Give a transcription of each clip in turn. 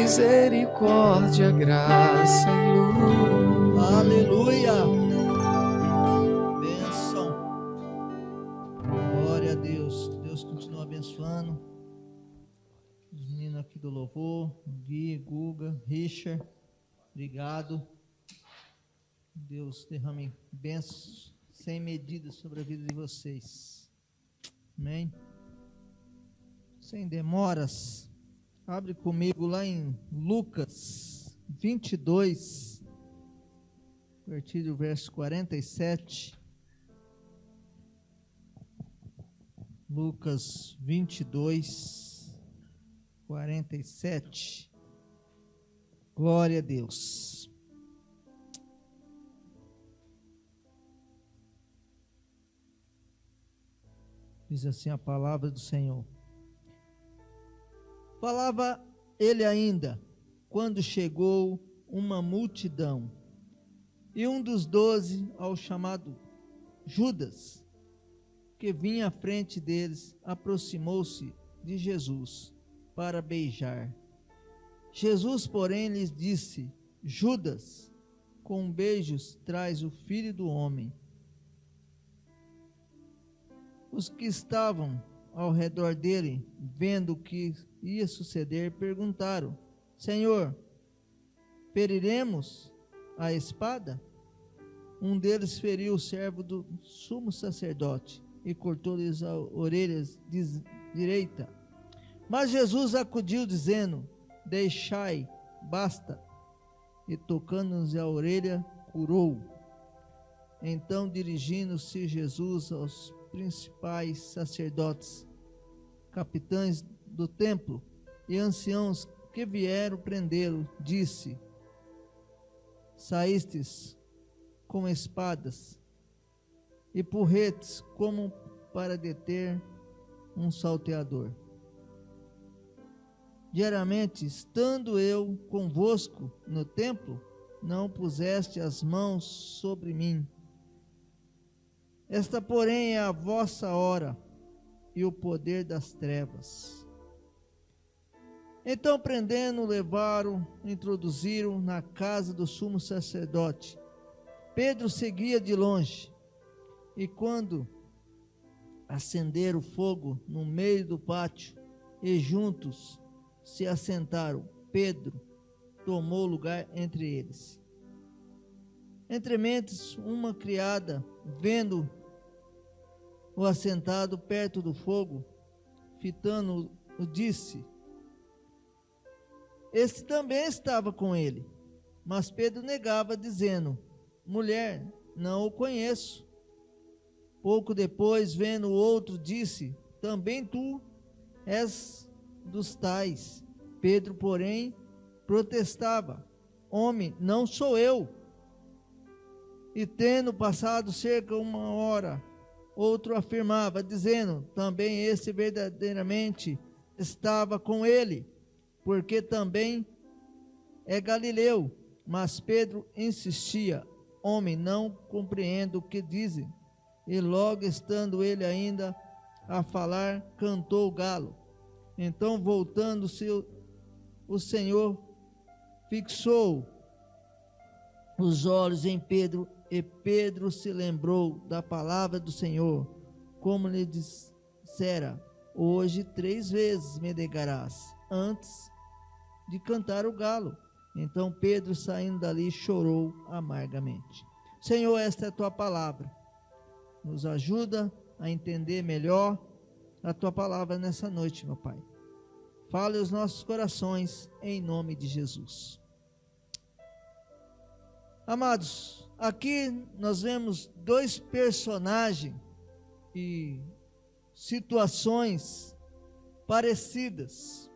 misericórdia, graça e luz. Aleluia. Bênção. Glória a Deus. Deus continua abençoando os meninos aqui do louvor, Gui, Guga, Richard. Obrigado. Deus derrame bênçãos sem medida sobre a vida de vocês. Amém. Sem demoras, abre comigo lá em Lucas 22, a partir do verso 47. Lucas 22, 47. Glória a Deus. Diz assim a palavra do Senhor. Falava ele ainda, quando chegou uma multidão, e um dos 12, ao chamado Judas, que vinha à frente deles, aproximou-se de Jesus para beijar. Jesus, porém, lhes disse: Judas, com beijos traz o Filho do Homem. Os que estavam ao redor dele, vendo o que ia suceder, perguntaram: Senhor, feriremos a espada? Um deles feriu o servo do sumo sacerdote e cortou-lhes as orelhas direita. Mas Jesus acudiu, dizendo: Deixai, basta. E tocando-nos a orelha, curou. Então, dirigindo-se Jesus aos principais sacerdotes, capitães do templo e anciãos que vieram prendê-lo, disse: Saístes com espadas e porretes como para deter um salteador. Diariamente, estando eu convosco no templo, não puseste as mãos sobre mim. Esta, porém, é a vossa hora e o poder das trevas. Então, prendendo, levaram, introduziram na casa do sumo sacerdote. Pedro seguia de longe, e quando acenderam fogo no meio do pátio, e juntos se assentaram, Pedro tomou lugar entre eles. Entrementes, uma criada, vendo o assentado perto do fogo, fitando-o, disse: Este também estava com ele. Mas Pedro negava, dizendo: Mulher, não o conheço. Pouco depois, vendo o outro, disse: Também tu és dos tais. Pedro, porém, protestava: Homem, não sou eu. E tendo passado cerca de uma hora, outro afirmava, dizendo: Também esse verdadeiramente estava com ele, porque também é galileu. Mas Pedro insistia: Homem, não compreendo o que dizem. E logo estando ele ainda a falar, cantou o galo. Então, voltando-se, o Senhor fixou os olhos em Pedro, e Pedro se lembrou da palavra do Senhor, como lhe dissera: Hoje 3 vezes me negarás, antes de cantar o galo. Então Pedro, saindo dali, chorou amargamente. Senhor, esta é a tua palavra. Nos ajuda a entender melhor a tua palavra nessa noite, meu Pai. Fale os nossos corações, em nome de Jesus. Amados, aqui nós vemos 2 personagens e situações parecidas.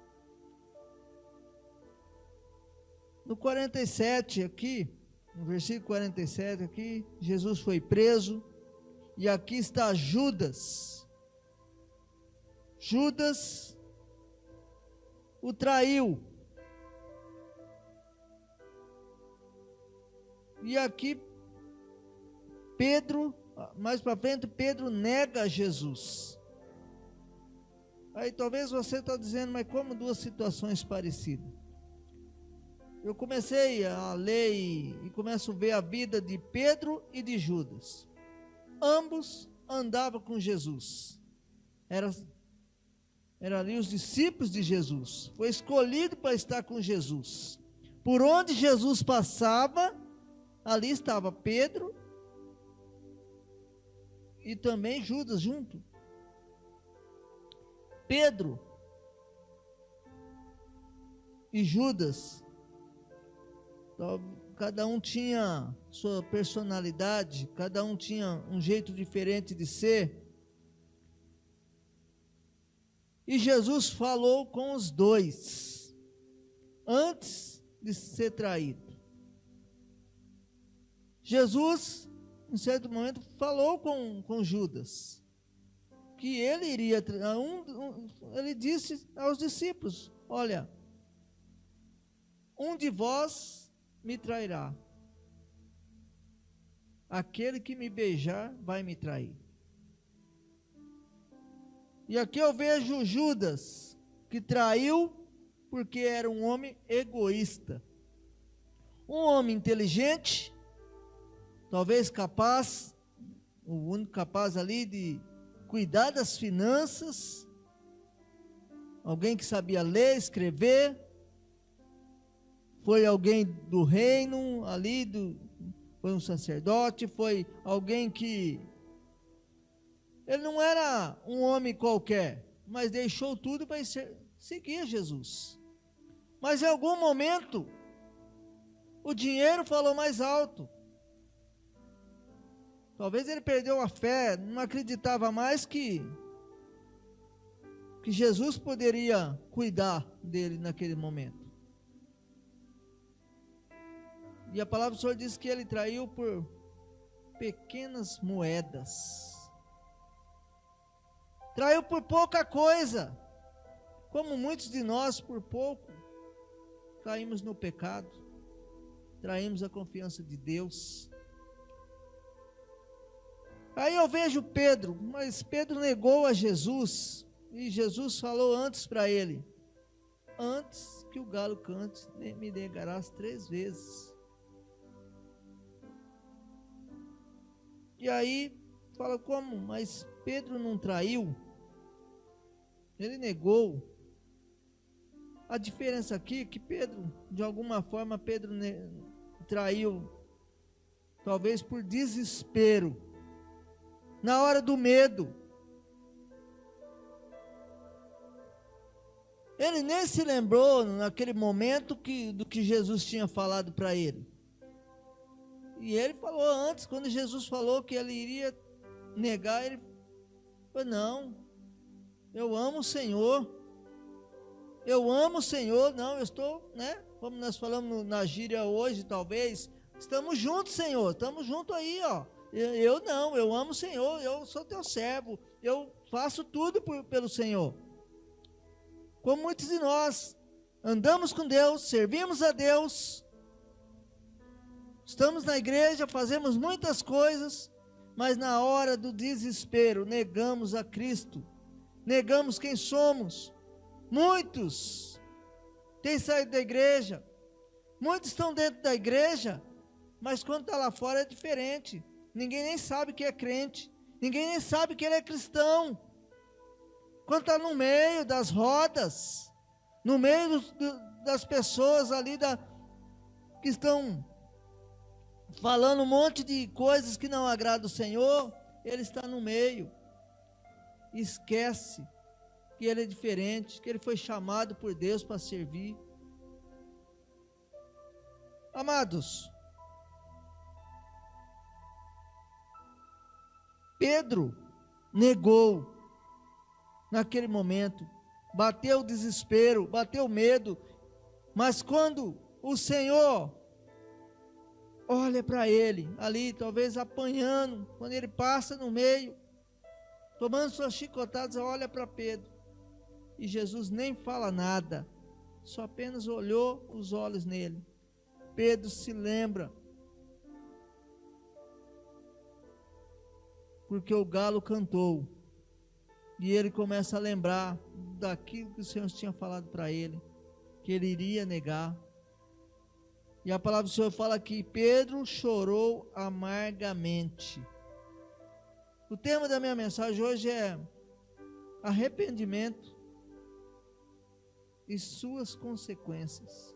No 47 aqui, no versículo 47 aqui, Jesus foi preso, e aqui está Judas. Judas o traiu. E aqui Pedro, mais para frente, Pedro nega Jesus. Aí talvez você está dizendo, mas como 2 situações parecidas? eu comecei a ler e começo a ver a vida de Pedro e de Judas. Ambos andavam com Jesus. Eram ali os discípulos de Jesus. Foi escolhido para estar com Jesus. Por onde Jesus passava, ali estava Pedro e também Judas junto. Pedro e Judas, cada um tinha sua personalidade, cada um tinha um jeito diferente de ser. E Jesus falou com os dois, antes de ser traído. Jesus, em certo momento, falou com Judas, que ele iria, ele disse aos discípulos, olha, um de vós me trairá, aquele que me beijar vai me trair. E aqui eu vejo Judas, que traiu porque era um homem egoísta, um homem inteligente, talvez capaz, o único capaz ali de cuidar das finanças, alguém que sabia ler, escrever, foi alguém do reino ali, foi um sacerdote, foi alguém que, ele não era um homem qualquer, mas deixou tudo para seguir Jesus. Mas em algum momento, o dinheiro falou mais alto. Talvez ele perdeu a fé, não acreditava mais que Jesus poderia cuidar dele naquele momento. E a palavra do Senhor diz que ele traiu por pequenas moedas. Traiu por pouca coisa. Como muitos de nós, por pouco, caímos no pecado. Traímos a confiança de Deus. Aí eu vejo Pedro, mas Pedro negou a Jesus. E Jesus falou antes para ele: antes que o galo cante, me negarás 3 vezes. E aí, fala como? Mas Pedro não traiu? Ele negou. A diferença aqui é que Pedro, de alguma forma, Pedro traiu, talvez por desespero, na hora do medo. Ele nem se lembrou naquele momento do que Jesus tinha falado para ele. E ele falou antes, quando Jesus falou que ele iria negar, ele falou: não, eu amo o Senhor, não, eu estou, como nós falamos na gíria hoje, talvez, estamos juntos, Senhor, estamos juntos aí, ó. Eu amo o Senhor, eu sou teu servo, eu faço tudo pelo Senhor. Como muitos de nós, andamos com Deus, servimos a Deus, estamos na igreja, fazemos muitas coisas, mas na hora do desespero, negamos a Cristo, negamos quem somos. Muitos têm saído da igreja, muitos estão dentro da igreja, mas quando está lá fora é diferente. Ninguém nem sabe que é crente, ninguém nem sabe que ele é cristão. Quando está no meio das rodas, no meio das pessoas ali que estão falando um monte de coisas que não agradam o Senhor, ele está no meio, esquece que ele é diferente, que ele foi chamado por Deus para servir. Amados, Pedro negou naquele momento, bateu o desespero, bateu o medo, mas quando o Senhor olha para ele, ali talvez apanhando, quando ele passa no meio, tomando suas chicotadas, olha para Pedro, e Jesus nem fala nada, só apenas olhou os olhos nele. Pedro se lembra, porque o galo cantou, e ele começa a lembrar daquilo que o Senhor tinha falado para ele, que ele iria negar. E a palavra do Senhor fala que Pedro chorou amargamente. O tema da minha mensagem hoje é arrependimento e suas consequências.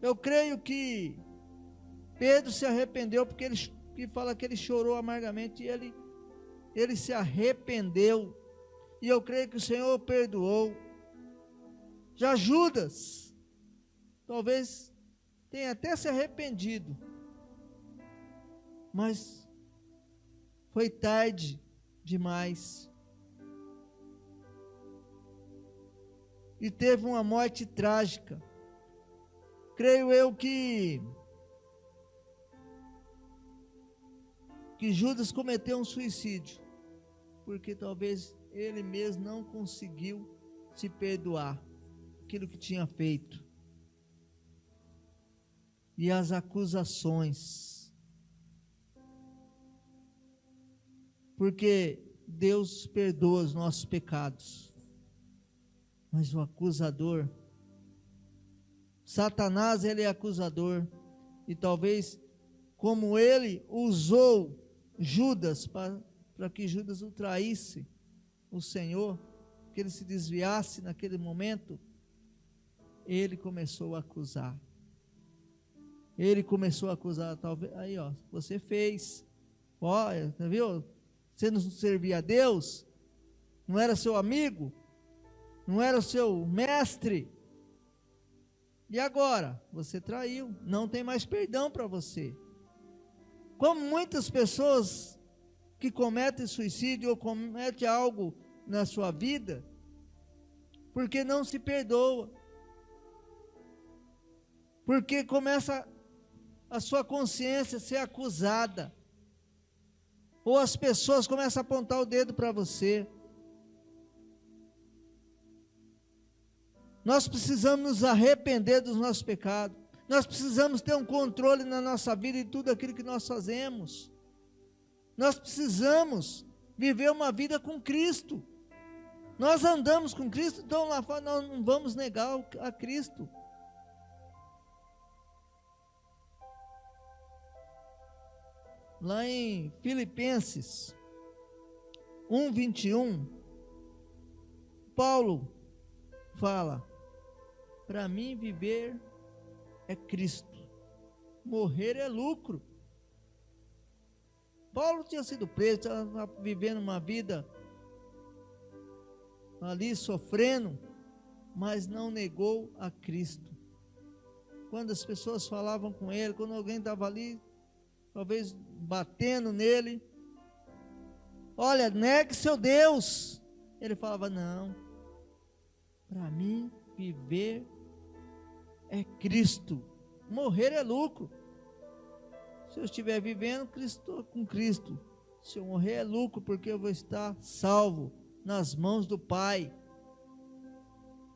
Eu creio que Pedro se arrependeu porque ele fala que ele chorou amargamente e ele se arrependeu. E eu creio que o Senhor o perdoou. Já Judas, talvez tenha até se arrependido, mas foi tarde demais. E teve uma morte trágica. Creio eu que Judas cometeu um suicídio, porque talvez ele mesmo não conseguiu se perdoar aquilo que tinha feito. E as acusações, porque Deus perdoa os nossos pecados, mas o acusador, Satanás, ele é acusador, e talvez como ele usou Judas para que Judas o traísse, o Senhor, que ele se desviasse naquele momento, ele começou a acusar. Ele começou a acusar, talvez, aí ó, você fez, olha, viu? Você não servia a Deus, não era seu amigo, não era o seu mestre, e agora? Você traiu, não tem mais perdão para você. Como muitas pessoas que cometem suicídio ou cometem algo na sua vida, porque não se perdoa, porque começa a sua consciência a ser acusada, ou as pessoas começam a apontar o dedo para você. Nós precisamos nos arrepender dos nossos pecados. Nós precisamos ter um controle na nossa vida e tudo aquilo que nós fazemos. Nós precisamos viver uma vida com Cristo. Nós andamos com Cristo, então lá fora nós não vamos negar a Cristo. Lá em Filipenses 1:21, Paulo fala: para mim viver é Cristo, morrer é lucro. Paulo tinha sido preso, estava vivendo uma vida ali sofrendo, mas não negou a Cristo. Quando as pessoas falavam com ele, quando alguém estava ali, talvez batendo nele, olha, negue seu Deus, ele falava: não, para mim viver é Cristo, morrer é lucro. Se eu estiver vivendo, Cristo, com Cristo. Se eu morrer é lucro, porque eu vou estar salvo nas mãos do Pai.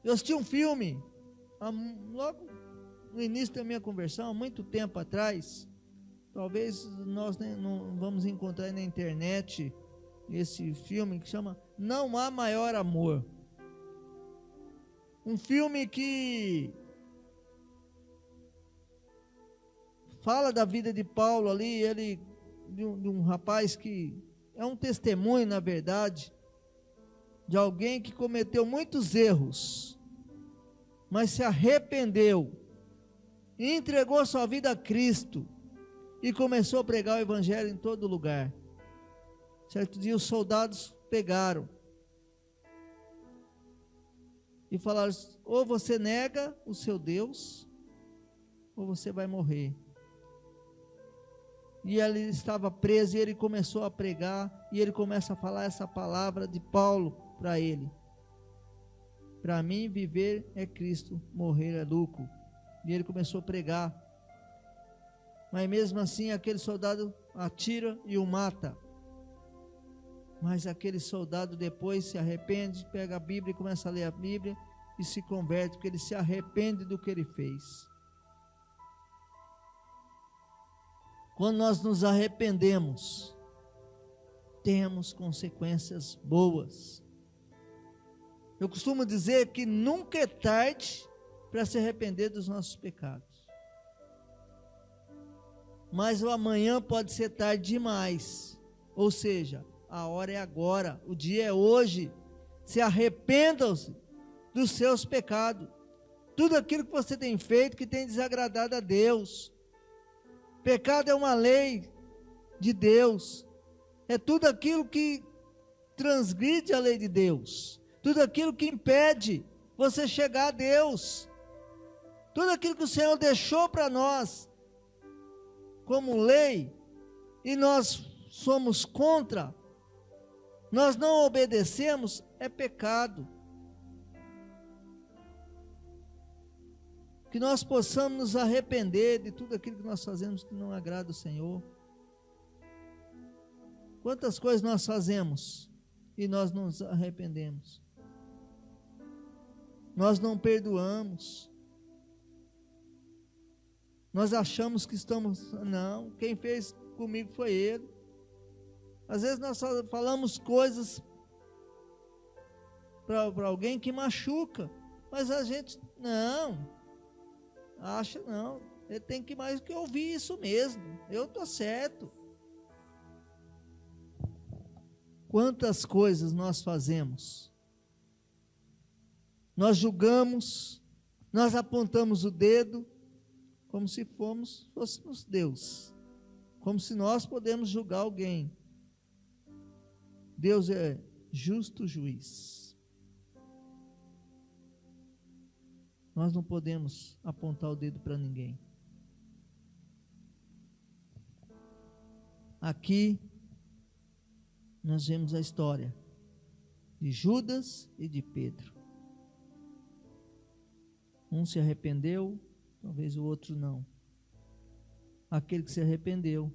Eu assisti um filme logo no início da minha conversão, há muito tempo atrás. Talvez nós não vamos encontrar na internet esse filme que chama Não Há Maior Amor. Um filme que fala da vida de Paulo ali, de um rapaz que é um testemunho, na verdade, de alguém que cometeu muitos erros, mas se arrependeu e entregou sua vida a Cristo e começou a pregar o evangelho em todo lugar. Certo dia os soldados pegaram e falaram: ou você nega o seu Deus, ou você vai morrer. E ele estava preso, e ele começou a pregar, e ele começa a falar essa palavra de Paulo para ele: para mim viver é Cristo, morrer é lucro. E ele começou a pregar, mas mesmo assim aquele soldado atira e o mata. Mas aquele soldado depois se arrepende, pega a Bíblia e começa a ler a Bíblia e se converte, porque ele se arrepende do que ele fez. Quando nós nos arrependemos, temos consequências boas. Eu costumo dizer que nunca é tarde para se arrepender dos nossos pecados. mas o amanhã pode ser tarde demais. Ou seja, a hora é agora, o dia é hoje. Se arrependam-se dos seus pecados. Tudo aquilo que você tem feito que tem desagradado a Deus. Pecado é uma lei de Deus. É tudo aquilo que transgride a lei de Deus. Tudo aquilo que impede você chegar a Deus. Tudo aquilo que o Senhor deixou para nós como lei e nós somos contra, nós não obedecemos, é pecado. Que nós possamos nos arrepender de tudo aquilo que nós fazemos que não agrada o Senhor. Quantas coisas nós fazemos e nós não nos arrependemos? Nós não perdoamos. Nós achamos que estamos... Não, quem fez comigo foi ele. Às vezes nós falamos coisas para alguém que machuca, mas a gente não acha, não, ele tem que mais que ouvir isso mesmo, eu estou certo. Quantas coisas nós fazemos, nós julgamos, nós apontamos o dedo, como se fôssemos Deus, como se nós podemos julgar alguém. Deus é justo juiz. Nós não podemos apontar o dedo para ninguém. Aqui nós vemos a história de Judas e de Pedro. Um se arrependeu, talvez o outro não. Aquele que se arrependeu,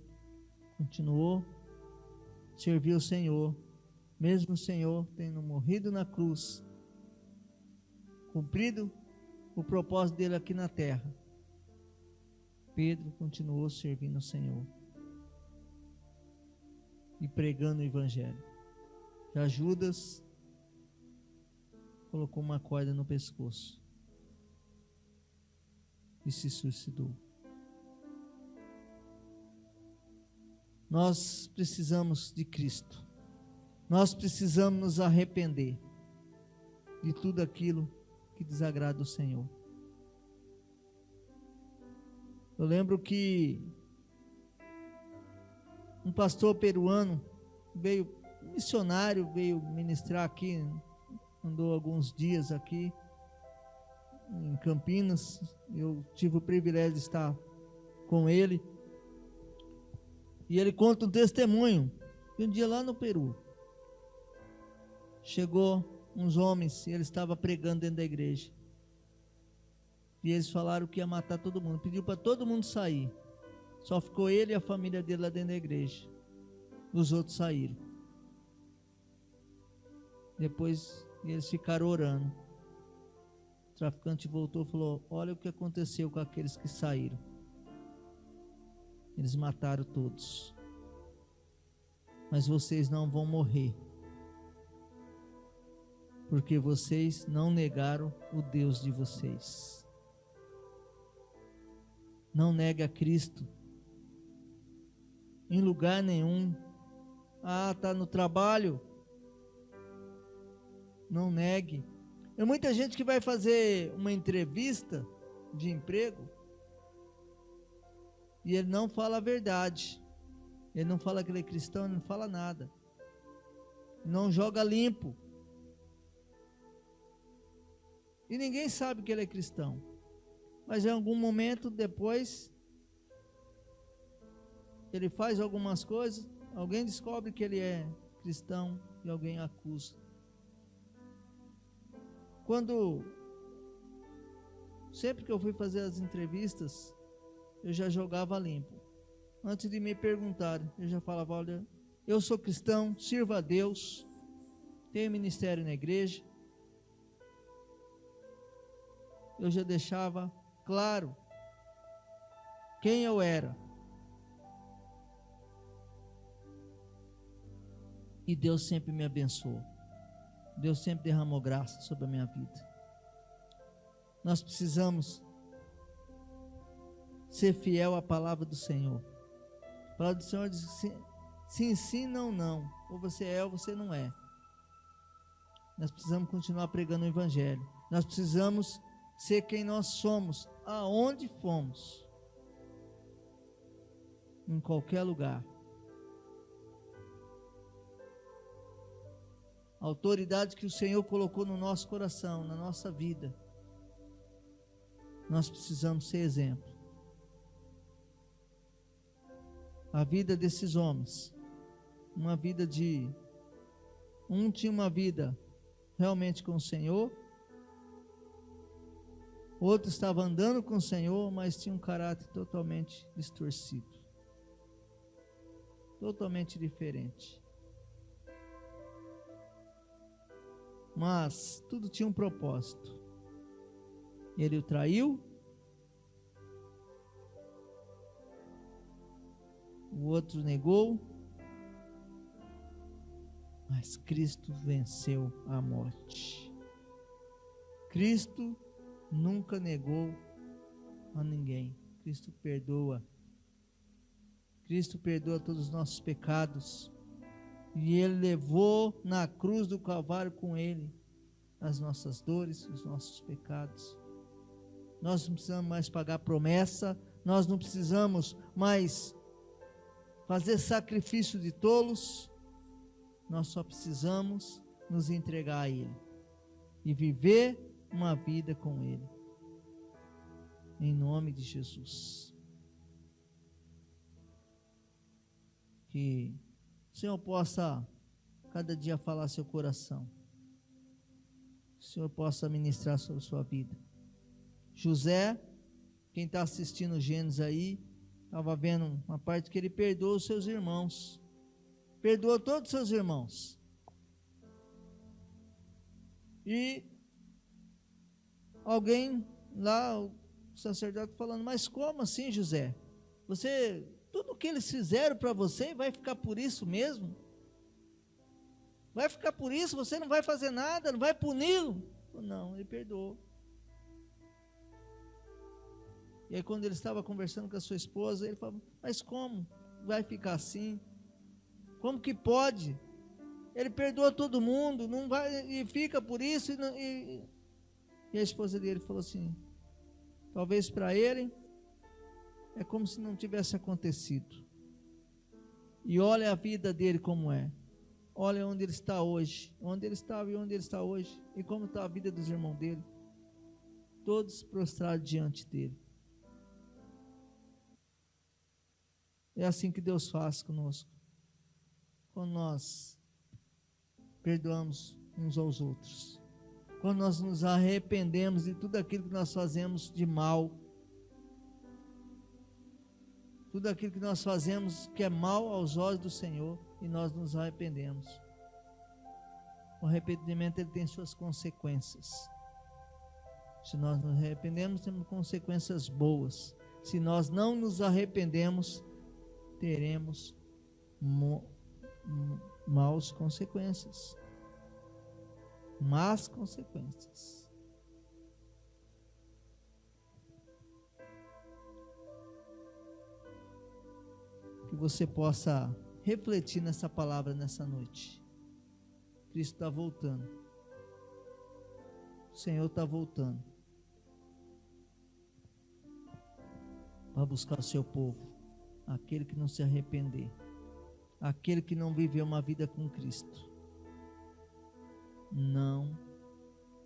continuou, serviu o Senhor, mesmo o Senhor tendo morrido na cruz, cumprido o propósito dele aqui na terra. Pedro continuou servindo o Senhor e pregando o Evangelho. Já Judas colocou uma corda no pescoço e se suicidou. Nós precisamos de Cristo. Nós precisamos nos arrepender de tudo aquilo que desagrada o Senhor. Eu lembro que um pastor peruano veio, um missionário veio ministrar aqui, andou alguns dias aqui em Campinas. Eu tive o privilégio de estar com ele. E ele conta um testemunho de um dia lá no Peru. Chegou uns homens e ele estava pregando dentro da igreja. E eles falaram que ia matar todo mundo. Pediu para todo mundo sair. Só ficou ele e a família dele lá dentro da igreja. Os outros saíram. Depois eles ficaram orando. O traficante voltou e falou: olha o que aconteceu com aqueles que saíram. Eles mataram todos. Mas vocês não vão morrer. Porque vocês não negaram o Deus de vocês. Não negue a Cristo. Em lugar nenhum. Está no trabalho. Não negue. Tem muita gente que vai fazer uma entrevista de emprego e ele não fala a verdade. Ele não fala que ele é cristão, ele não fala nada. Não joga limpo. E ninguém sabe que ele é cristão. Mas em algum momento depois, ele faz algumas coisas, alguém descobre que ele é cristão e alguém acusa. Sempre que eu fui fazer as entrevistas, eu já jogava limpo. Antes de me perguntarem, eu já falava: olha, eu sou cristão, sirvo a Deus, tenho ministério na igreja. Eu já deixava claro quem eu era. E Deus sempre me abençoou. Deus sempre derramou graça sobre a minha vida. Nós precisamos ser fiel à palavra do Senhor. A palavra do Senhor diz sim, sim, não, não. Ou você é ou você não é. Nós precisamos continuar pregando o Evangelho. Nós precisamos ser quem nós somos, aonde fomos. Em qualquer lugar. A autoridade que o Senhor colocou no nosso coração, na nossa vida. Nós precisamos ser exemplo. A vida desses homens, uma vida de... Um tinha uma vida realmente com o Senhor, outro estava andando com o Senhor, mas tinha um caráter totalmente distorcido, totalmente diferente. Mas tudo tinha um propósito. Ele o traiu, o outro negou, mas Cristo venceu a morte. Cristo nunca negou a ninguém. Cristo perdoa. Cristo perdoa todos os nossos pecados. E Ele levou na cruz do Calvário com Ele as nossas dores, os nossos pecados. Nós não precisamos mais pagar promessa. Nós não precisamos mais fazer sacrifício de tolos. Nós só precisamos nos entregar a Ele e viver uma vida com Ele, em nome de Jesus. Que o Senhor possa cada dia falar seu coração, que o Senhor possa ministrar sobre a sua vida. José, quem está assistindo Gênesis aí, estava vendo uma parte que ele perdoou os seus irmãos, perdoou todos os seus irmãos. E alguém lá, o sacerdote falando, mas como assim, José? Você, tudo que eles fizeram para você, vai ficar por isso mesmo? Vai ficar por isso? Você não vai fazer nada, não vai puni-lo? Não, ele perdoou. E aí quando ele estava conversando com a sua esposa, ele falou, mas como vai ficar assim? Como que pode? Ele perdoa todo mundo, não vai, e fica por isso. E a esposa dele falou assim, talvez para ele é como se não tivesse acontecido. E olha a vida dele como é. Olha onde ele está hoje, onde ele estava e onde ele está hoje, e como está a vida dos irmãos dele, todos prostrados diante dele. É assim que Deus faz conosco, quando nós perdoamos uns aos outros, quando nós nos arrependemos de tudo aquilo que nós fazemos de mal, tudo aquilo que nós fazemos que é mal aos olhos do Senhor, e nós nos arrependemos. O arrependimento ele tem suas consequências. Se nós nos arrependemos, temos consequências boas. Se nós não nos arrependemos, teremos maus consequências, más consequências. Que você possa refletir nessa palavra nessa noite. Cristo está voltando. O Senhor está voltando para buscar o seu povo. Aquele que não se arrepender, aquele que não viveu uma vida com Cristo, não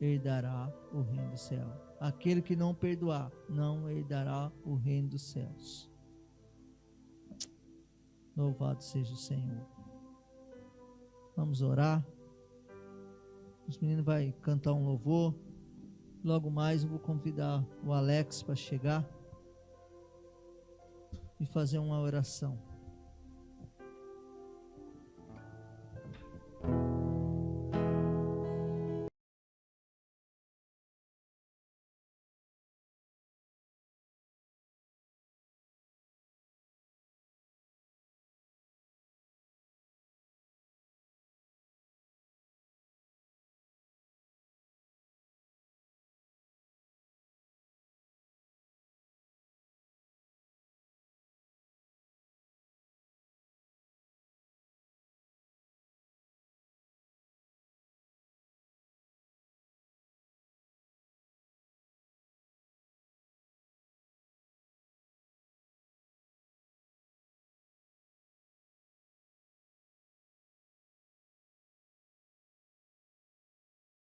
herdará o reino do céu. Aquele que não perdoar, não herdará o reino dos céus. Louvado seja o Senhor. Vamos orar. Os meninos vão cantar um louvor. Logo mais eu vou convidar o Alex para chegar e fazer uma oração.